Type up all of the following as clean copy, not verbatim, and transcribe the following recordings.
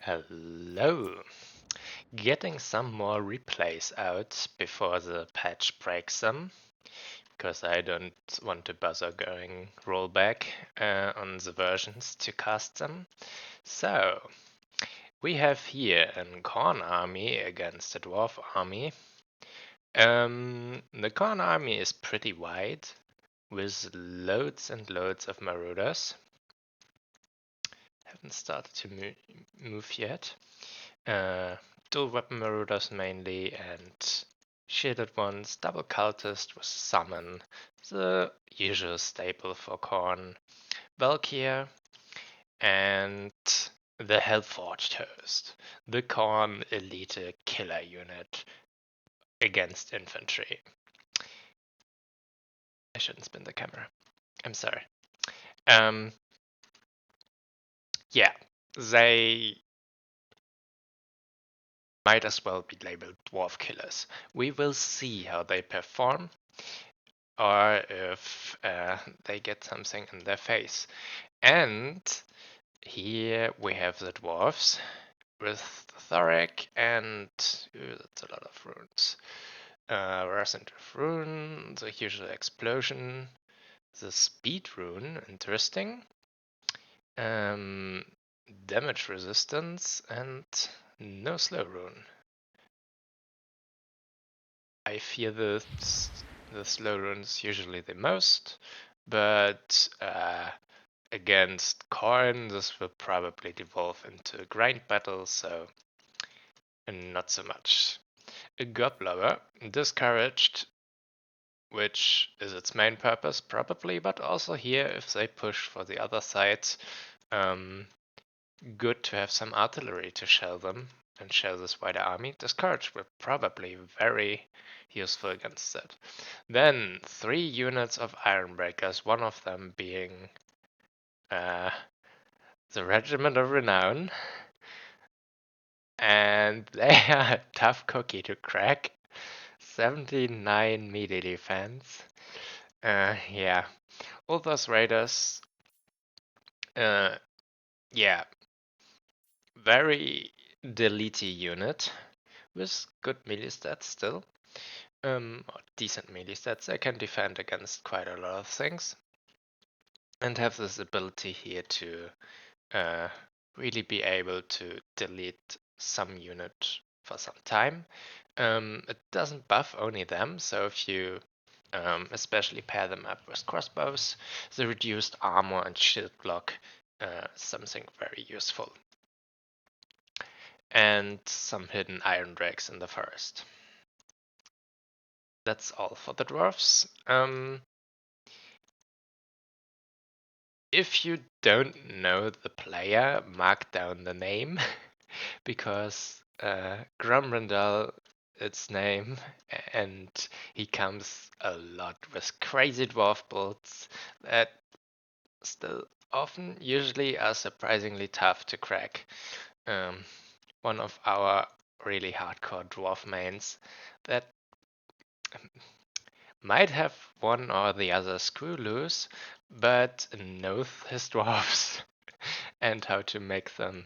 Hello. Getting some more replays out before the patch breaks them, because I don't want to bother going rollback on the versions to cast them. So, we have here a Khorne army against a Dwarf army. The Khorne army is pretty wide, with loads and loads of marauders. Haven't started to move yet. Dual weapon marauders mainly, and shielded ones, double cultist with summon, the usual staple for Khorne, Valkyr, and the Hellforged host, the Khorne elite killer unit against infantry. I shouldn't spin the camera. I'm sorry. Yeah, they might as well be labeled dwarf killers. We will see how they perform, or if they get something in their face. And here we have the dwarfs with Thoric and that's a lot of runes. Resent of Rune, the usual explosion, the speed rune, interesting. Damage resistance and no slow rune. I fear the slow runes usually the most, but against Khorne this will probably devolve into a grind battle, so not so much. A Goblower, discouraged, which is its main purpose probably, but also here if they push for the other side, good to have some artillery to shell them and shell this wider army. Discouraged will probably very useful against that. Then 3 units of Ironbreakers, one of them being the Regiment of Renown, and they are a tough cookie to crack. 79 melee defense. Yeah, all those raiders. Yeah, very delete unit with good melee stats still. Or decent melee stats. They can defend against quite a lot of things, and have this ability here to really be able to delete some unit for some time. It doesn't buff only them, so if you especially pair them up with crossbows, the reduced armor and shield block, something very useful. And some hidden iron drakes in the forest. That's all for the dwarfs. If you don't know the player, mark down the name, because Grumbrandal, its name, and he comes a lot with crazy dwarf builds that still often, usually, are surprisingly tough to crack. One of our really hardcore dwarf mains that might have one or the other screw loose, but knows his dwarfs and how to make them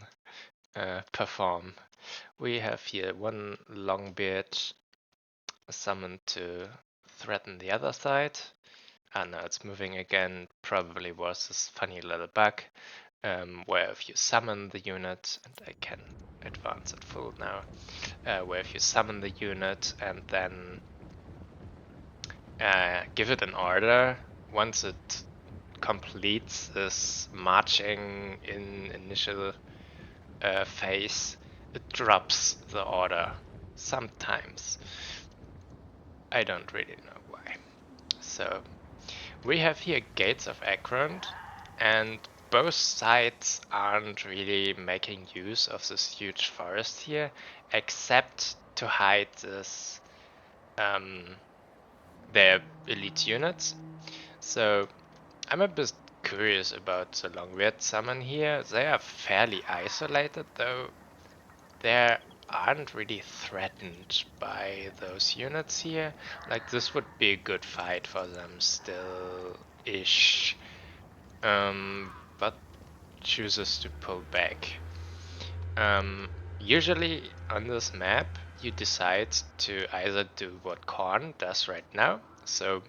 perform. We have here one Longbeard summoned to threaten the other side. Ah, no, it's moving again. Probably was this funny little bug where if you summon the unit, and I can advance it full now, where if you summon the unit and then give it an order, once it completes this marching in initial phase, it drops the order sometimes. I don't really know why. So we have here Gates of Akrond, and both sides aren't really making use of this huge forest here, except to hide this their elite units. So I'm a bit curious about the Longbeard summon here. They are fairly isolated, though they aren't really threatened by those units here. Like, this would be a good fight for them still-ish. But chooses to pull back. Usually on this map, you decide to either do what Khorne does right now, so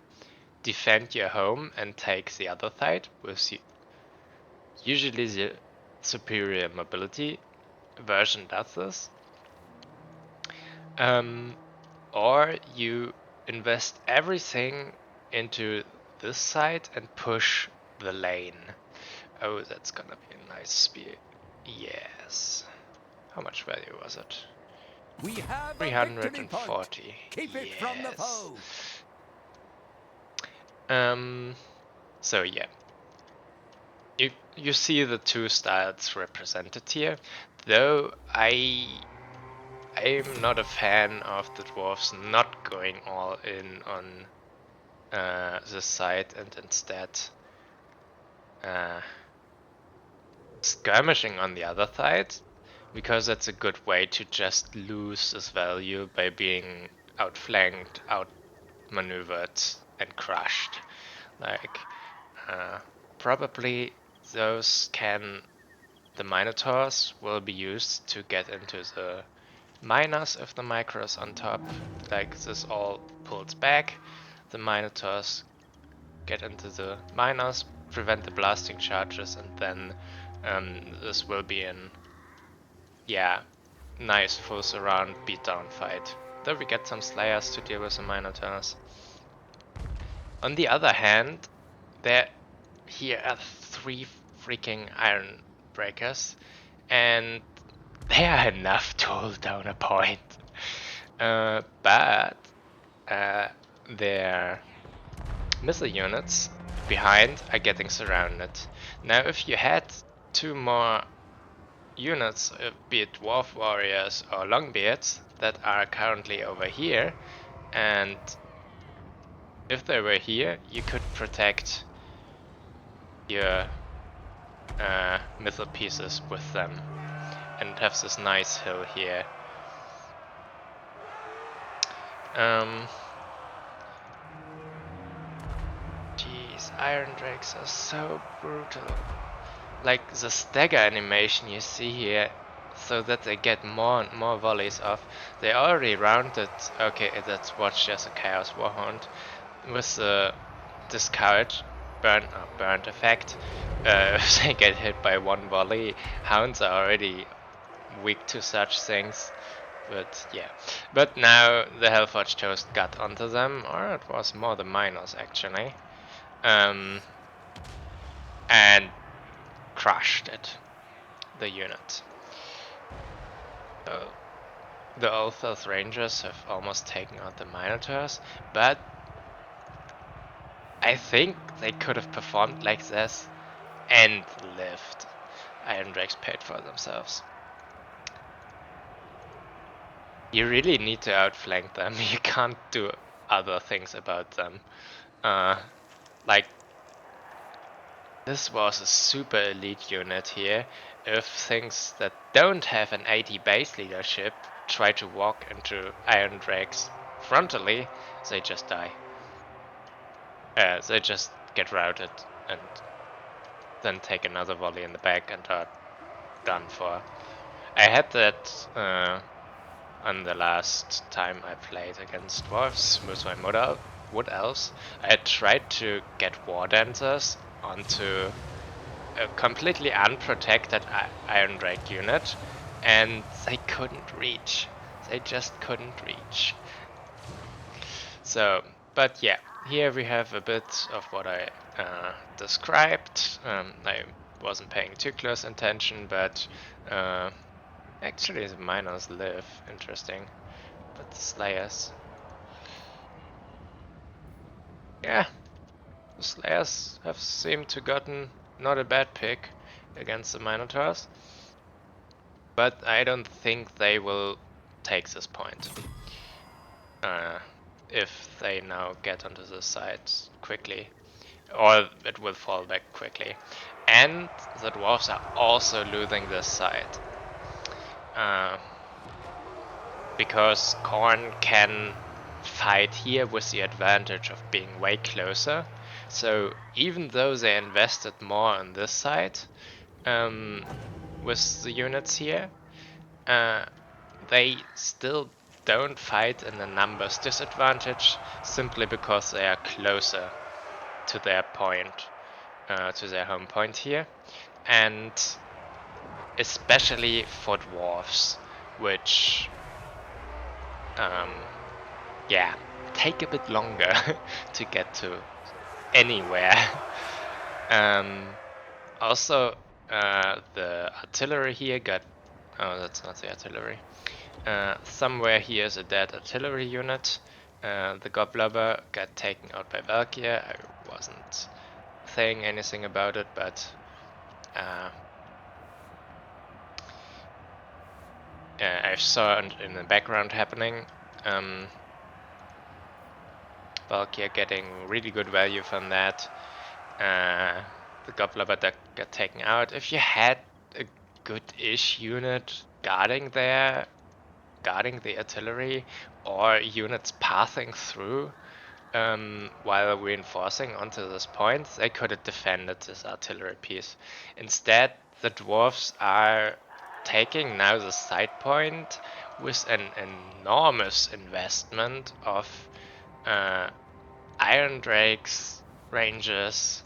defend your home and take the other side with usually the superior mobility version does this, or you invest everything into this side and push the lane. Oh, that's gonna be a nice spear. Yes. How much value was it? We have 340. Keep it from the foe. So yeah. You see the two styles represented here, though I'm not a fan of the dwarves not going all in on this side and instead skirmishing on the other side, because that's a good way to just lose this value by being outflanked, outmaneuvered, and crushed. Like, probably the Minotaurs will be used to get into the miners if the micros on top, like this all pulls back. The Minotaurs get into the miners, prevent the blasting charges, and then this will be an, yeah, nice full surround beatdown fight. Though we get some Slayers to deal with the Minotaurs. On the other hand, here are 3 freaking Iron Breakers, and they are enough to hold down a point. But their missile units behind are getting surrounded. Now, if you had 2 more units, be it Dwarf Warriors or Longbeards, that are currently over here, and if they were here, you could protect your missile pieces with them and have this nice hill here. Jeez, Iron Drakes are so brutal. Like the stagger animation you see here, so that they get more and more volleys off. They already rounded, okay, that's watched as a Chaos Warhound, with the discouraged burnt effect. If they get hit by 1 volley, hounds are already weak to such things. But yeah, but now the Hellforge Toast got onto them, or it was more the miners actually, and crushed it, the unit. The Ulthas Rangers have almost taken out the Minotaurs, but I think they could have performed like this and lived. Iron Drakes paid for themselves. You really need to outflank them. You can't do other things about them. Like, this was a super elite unit here. If things that don't have an 80 base leadership try to walk into Iron Drakes frontally, they just die. They just get routed and then take another volley in the back and are done for. I had that on the last time I played against Dwarfs with my Wood Elves. I had tried to get War Dancers onto a completely unprotected Iron Drake unit, and they couldn't reach. They just couldn't reach. So, but yeah, here we have a bit of what I described. I wasn't paying too close attention, but actually the miners live. Interesting. But the Slayers. Yeah, the Slayers have seemed to gotten not a bad pick against the Minotaurs. But I don't think they will take this point. If they now get onto the side quickly. Or it will fall back quickly. And the dwarves are also losing this side. Because Khorne can fight here with the advantage of being way closer. So even though they invested more on this side with the units here, they still don't fight in a numbers disadvantage simply because they are closer to their point, to their home point here, and especially for dwarfs, which yeah, take a bit longer to get to anywhere. Also, the artillery here got. Oh, that's not the artillery. Somewhere here is a dead artillery unit. The Goblobber got taken out by Valkyr. I wasn't saying anything about it, but I saw it in the background happening. Valkyr getting really good value from that. The Goblobber that got taken out. If you had a good-ish unit guarding there, guarding the artillery, or units passing through while reinforcing onto this point, they could have defended this artillery piece. Instead, the dwarfs are taking now the side point with an enormous investment of Iron Drakes, Rangers.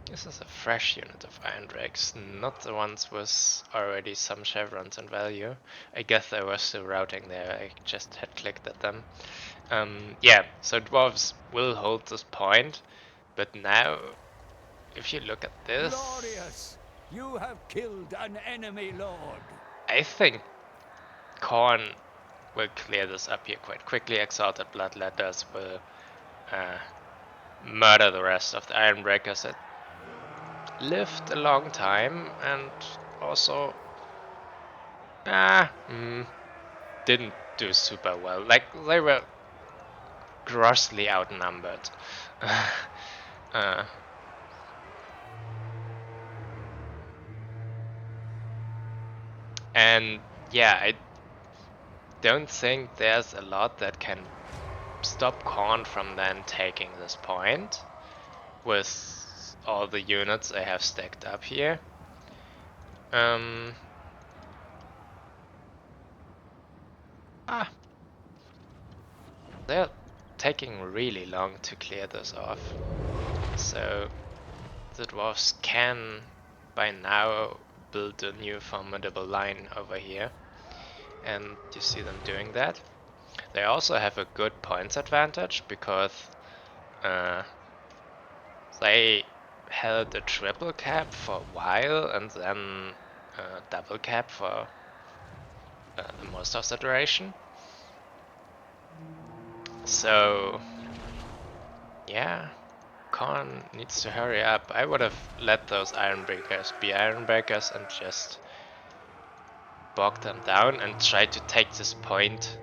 This is a fresh unit of Iron Drakes, not the ones with already some chevrons in value. I guess they were still routing there, I just had clicked at them. Yeah, so dwarves will hold this point, but now, if you look at this, Glorious! You have killed an enemy lord. I think Khorne will clear this up here quite quickly. Exalted Bloodletters will murder the rest of the Ironbreakers that lived a long time and also didn't do super well. Like, they were grossly outnumbered. And yeah, I don't think there's a lot that can stop Khorne from then taking this point with all the units I have stacked up here. They're taking really long to clear this off. So the dwarves can by now build a new formidable line over here. And you see them doing that. They also have a good points advantage because they held a triple cap for a while and then a double cap for the most of the duration. So yeah, Khorne needs to hurry up. I would have let those Ironbreakers be Ironbreakers and just bog them down and try to take this point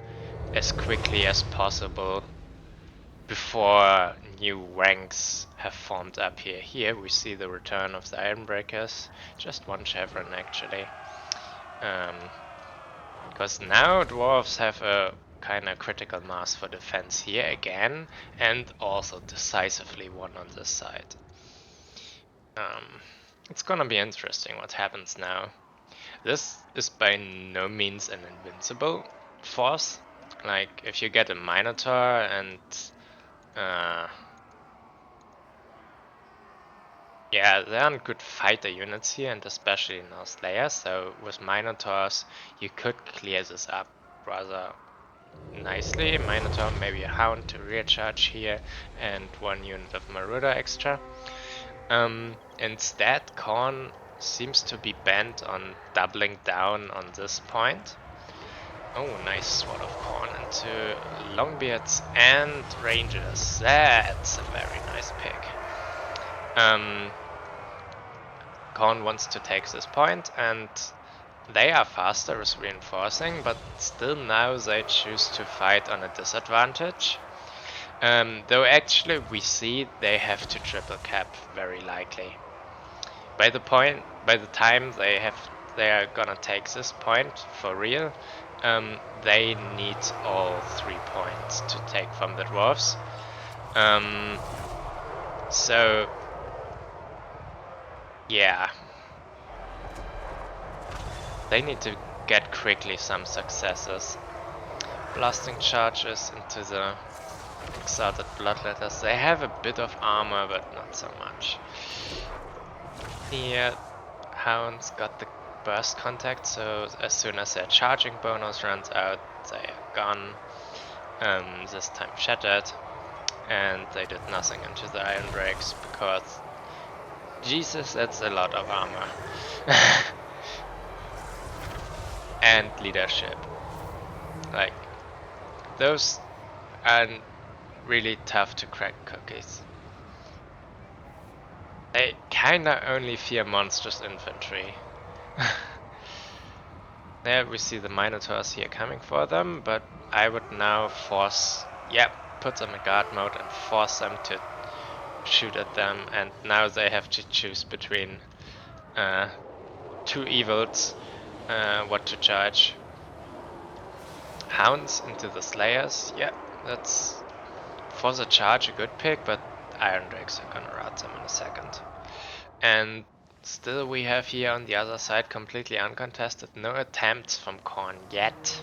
as quickly as possible before new ranks have formed up here. Here we see the return of the Ironbreakers, just one chevron actually. Because now dwarves have a kind of critical mass for defense here again, and also decisively one on this side. It's gonna be interesting what happens now. This is by no means an invincible force. Like, if you get a Minotaur and yeah, there aren't good fighter units here, and especially now Slayer, so with Minotaurs you could clear this up rather nicely. Minotaur, maybe a Hound to rear charge here, and one unit of Marauder extra. Instead, Khorne seems to be bent on doubling down on this point. Oh, nice Sword of Khorne into Longbeards and Rangers. That's a very nice pick. Khorne wants to take this point, and they are faster with reinforcing, but still now they choose to fight on a disadvantage. Though actually we see they have to triple cap very likely. By the time they are gonna take this point for real, they need all 3 points to take from the dwarves. So yeah, they need to get quickly some successes. Blasting charges into the exalted bloodletters. They have a bit of armor, but not so much. Here, Hounds got the burst contact, so as soon as their charging bonus runs out, they are gone. This time shattered, and they did nothing into the iron drakes because Jesus, that's a lot of armor. And leadership. Like, those are really tough to crack cookies. They kinda only fear monstrous infantry. There we see the Minotaurs here coming for them, but I would now force, put them in guard mode and force them to shoot at them, and now they have to choose between two evils, what to charge. Hounds into the Slayers, that's for the charge a good pick, but Iron Drakes are gonna rout them in a second. And still we have here on the other side, completely uncontested, no attempts from Khorne yet.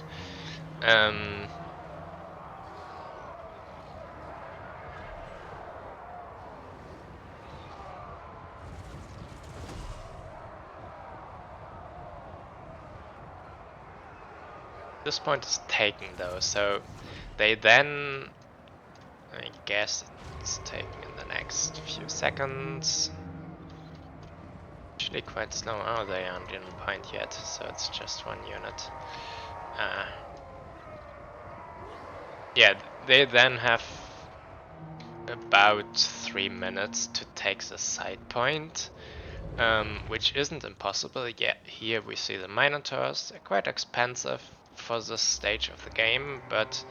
This point is taken though, so they then, I guess it's taken in the next few seconds. Actually quite slow. Oh, they aren't in point yet, so it's just one unit. Yeah, they then have about 3 minutes to take the side point, which isn't impossible. Yeah, here we see the Minotaurs. They're quite expensive for this stage of the game, but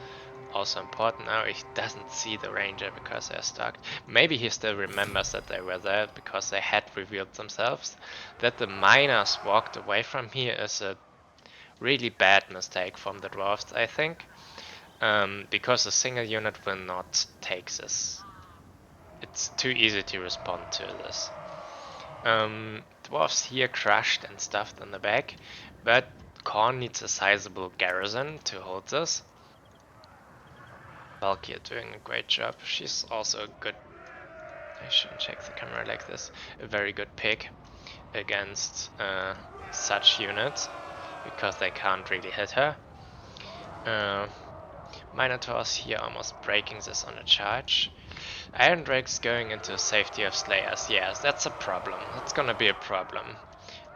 also important now. He doesn't see the ranger because they're stuck. Maybe he still remembers that they were there because they had revealed themselves. That the miners walked away from here is a really bad mistake from the Dwarfs, I think. Because a single unit will not take this. It's too easy to respond to this. Dwarfs here crushed and stuffed in the back, but Khorne needs a sizable garrison to hold this. Valkyrie doing a great job. She's also a good, I shouldn't check the camera like this, a very good pick against such units, because they can't really hit her. Minotaurs here almost breaking this on a charge. Iron Drake's going into safety of Slayers. Yes, that's a problem. That's gonna be a problem.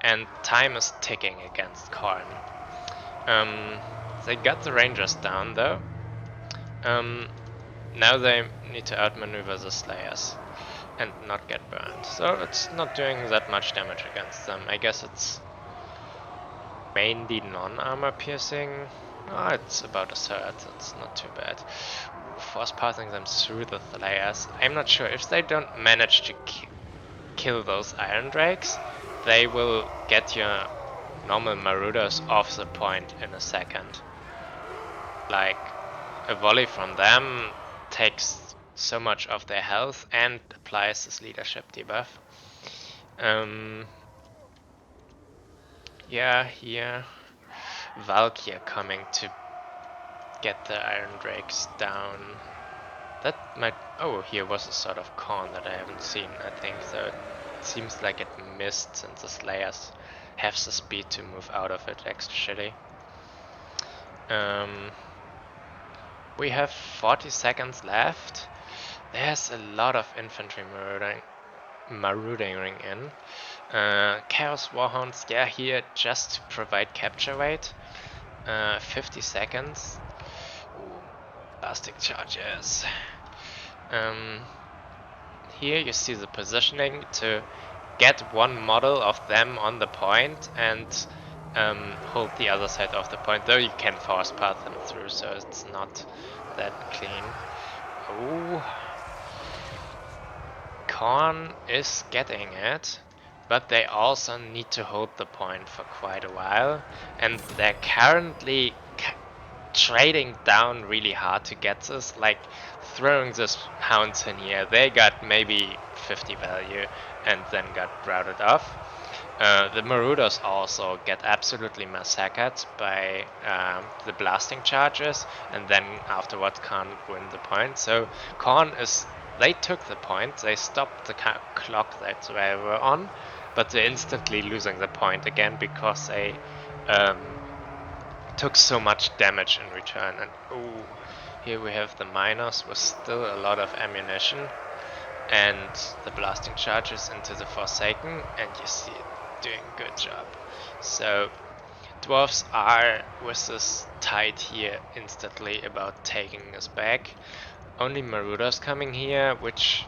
And time is ticking against Khorne. They got the Rangers down though. Now they need to outmaneuver the Slayers and not get burned. So it's not doing that much damage against them. I guess it's mainly non-armor piercing. Oh, it's about a third, that's not too bad. Force passing them through the Slayers. I'm not sure, if they don't manage to kill those Iron Drakes, they will get your normal Marauders off the point in a second. Like, a volley from them takes so much of their health and applies this leadership debuff. Yeah, here Valkyrie coming to get the Iron Drakes down. That might... oh, here was a sort of Khorne that I haven't seen, I think, so it seems like it missed since the Slayers have the speed to move out of it actually. We have 40 seconds left. There's a lot of infantry marooding in. Chaos Warhounds, yeah, here just to provide capture weight. 50 seconds. Ooh, plastic charges. Here you see the positioning to get one model of them on the point and hold the other side of the point, though you can force path them through, so it's not that clean. Oh, Khorne is getting it, but they also need to hold the point for quite a while, and they're currently trading down really hard to get this, like throwing this hounds in here. They got maybe 50 value and then got routed off. The Marauders also get absolutely massacred by the blasting charges, and then afterwards can't win the point. So Khorne is. They took the point, they stopped the clock that they were on, but they're instantly losing the point again because they took so much damage in return. And oh, here we have the miners with still a lot of ammunition and the blasting charges into the Forsaken, and you see it doing a good job. So Dwarfs are with this tide here instantly about taking us back. Only Marauders coming here, which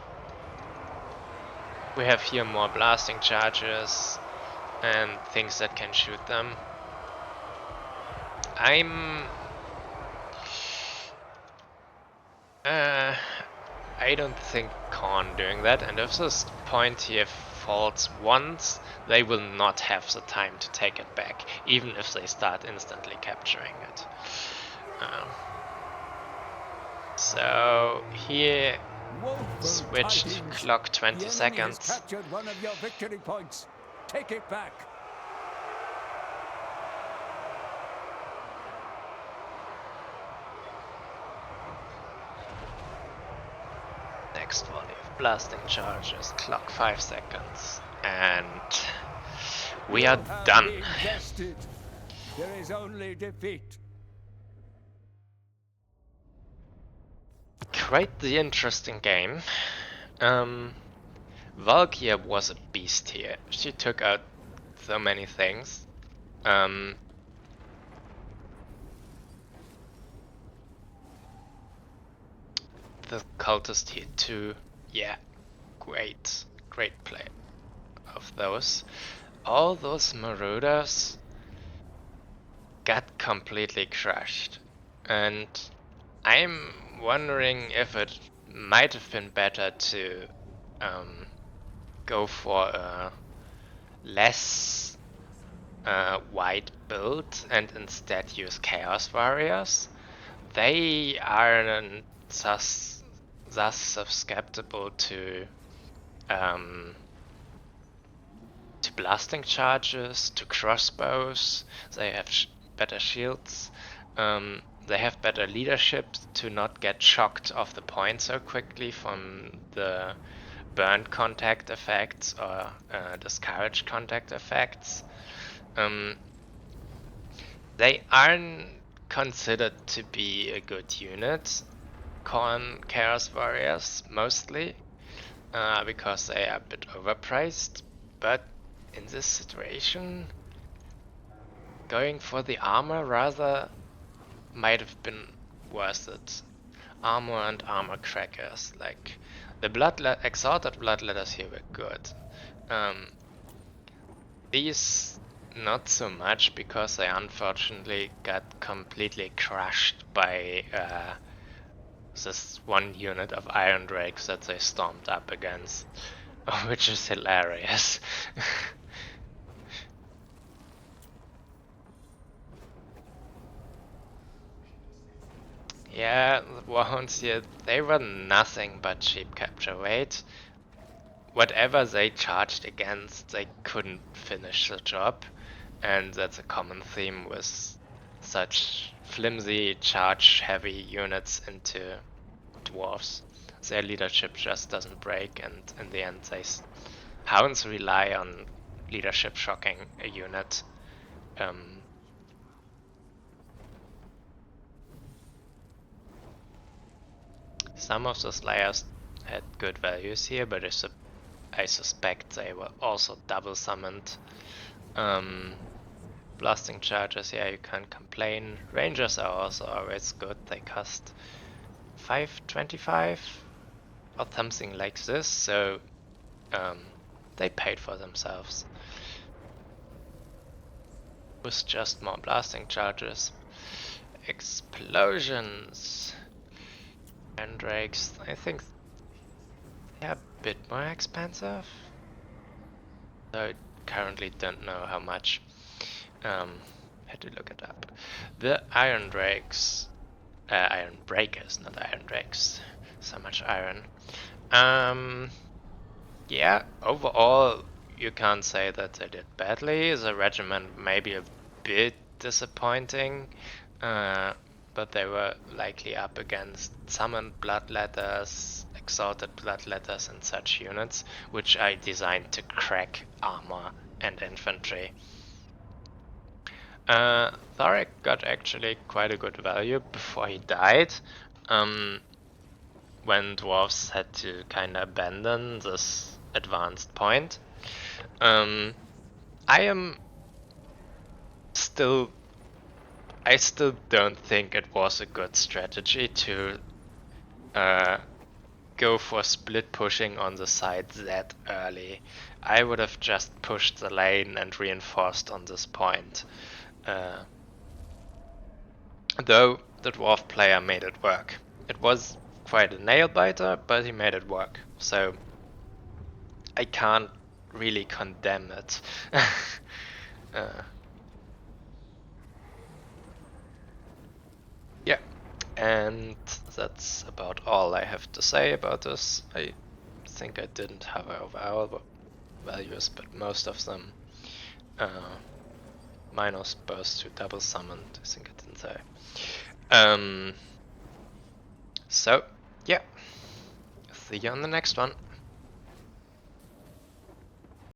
we have here more blasting charges and things that can shoot them. I don't think Khorne doing that, and if this point here falls once, they will not have the time to take it back, even if they start instantly capturing it. So here, switched clock 20 seconds. Has captured one of your victory points. Take it back. Next volley of blasting charges, clock 5 seconds, and we are done. There is only defeat. Quite the interesting game. Valkyria was a beast here. She took out so many things. The cultist here too. Yeah, great play of those. All those marauders got completely crushed, and I'm wondering if it might have been better to go for a less wide build and instead use Chaos Warriors. They are thus susceptible to blasting charges, to crossbows. They have better shields. They have better leadership to not get shocked off the point so quickly from the burn contact effects or discourage contact effects. They aren't considered to be a good unit, Khorne Chaos Warriors mostly, because they are a bit overpriced, but in this situation, going for the armor rather might have been worth it. Armor and armor crackers, like the exalted bloodletters here were good. These not so much because they unfortunately got completely crushed by this one unit of Iron Drakes that they stormed up against, which is hilarious. Yeah, the Warhounds here, they were nothing but cheap capture weight. Whatever they charged against, they couldn't finish the job, and that's a common theme with such flimsy, charge-heavy units into Dwarfs. Their leadership just doesn't break, and in the end, Hounds rely on leadership shocking a unit. Some of the Slayers had good values here, but I suspect they were also double summoned. Blasting charges, yeah, you can't complain. Rangers are also always good. They cost 525 or something like this, so they paid for themselves. With just more blasting charges. Explosions. Mandrakes, I think they're a bit more expensive. So I currently don't know how much. Had to look it up. The Iron Drakes, Iron Breakers, not Iron Drakes. So much iron. Yeah, overall you can't say that they did badly. The regiment may be a bit disappointing, but they were likely up against summoned bloodletters, exalted bloodletters, and such units, which I designed to crack armor and infantry. Thorek got actually quite a good value before he died, when dwarves had to kinda abandon this advanced point. I am still I still don't think it was a good strategy to go for split pushing on the side that early. I would have just pushed the lane and reinforced on this point. Though the dwarf player made it work. It was quite a nail biter, but he made it work. So I can't really condemn it. Yeah, and that's about all I have to say about this. I think I didn't have our values, but most of them. Minus burst to double summoned, I think I didn't say. So, yeah. See you on the next one.